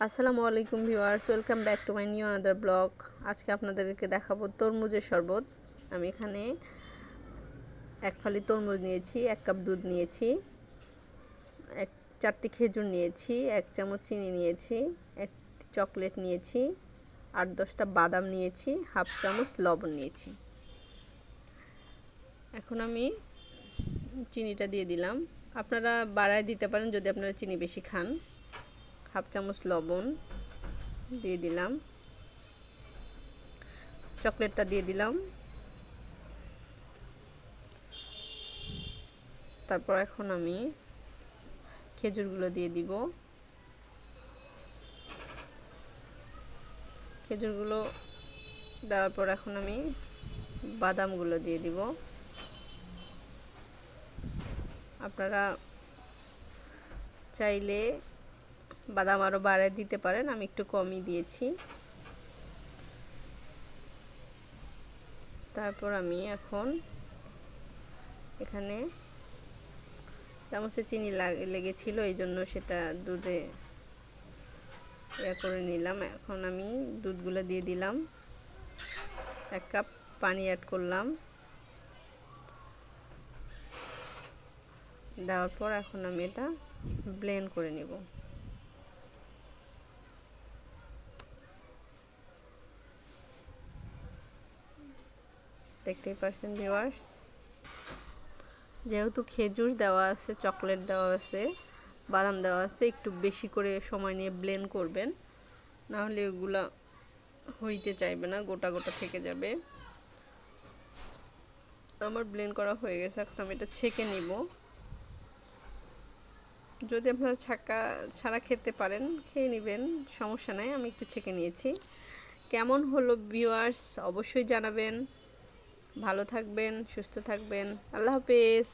আসসালামু আলাইকুম viewers, welcome back to my new another blog. আজকে আপনাদেরকে দেখাবো তরমুজের শরবত। আমি এখানে এক ফালি তরমুজ নিয়েছি, 1 কাপ দুধ নিয়েছি, 4টি খেজুর নিয়েছি, 1 চামচ চিনি নিয়েছি, 1টি চকলেট নিয়েছি, 8-10টা বাদাম নিয়েছি, হাফ চামচ লবণ নিয়েছি। এখন আমি চিনিটা দিয়ে দিলাম। আপনারা বাড়ায় দিতে পারেন যদি আপনারা চিনি বেশি খান। হাফ চামচ লবণ দিয়ে দিলাম, চকলেটটা দিয়ে দিলাম। তারপর এখন আমি খেজুরগুলো দিয়ে দিব। খেজুরগুলো দেওয়ার পর এখন আমি বাদামগুলো দিয়ে দিব। আপনারা চাইলে বাদাম আরও বাড়িয়ে দিতে পারেন, আমি একটু কমই দিয়েছি। তারপর আমি এখন এখানে চামচে চিনি লেগেছিল, এই জন্য সেটা দুধে করে নিলাম। এখন আমি দুধগুলো দিয়ে দিলাম, 1 কাপ পানি অ্যাড করলাম। দেওয়ার পর এখন আমি এটা ব্লেন্ড করে নেব। দেখতেই পাচ্ছেন ভিউয়ার্স, যেহেতু খেজুর দেওয়া আছে, চকলেট দেওয়া আছে, বাদাম দেওয়া আছে, একটু বেশি করে সময় নিয়ে ব্লেন্ড করবেন, না হলে এগুলা হইতে চাইবে না, গোটা গোটা থেকে যাবে। আমার ব্লেন্ড করা হয়ে গেছে, এখন আমি এটা ছেঁকে নিব। যদি আপনারা ছাড়া খেতে পারেন খেয়ে নেবেন, সমস্যা নাই। আমি একটু ছেঁকে নিয়েছি। কেমন হলো ভিউয়ার্স অবশ্যই জানাবেন। ভালো থাকবেন, সুস্থ থাকবেন। আল্লাহ হাফেজ।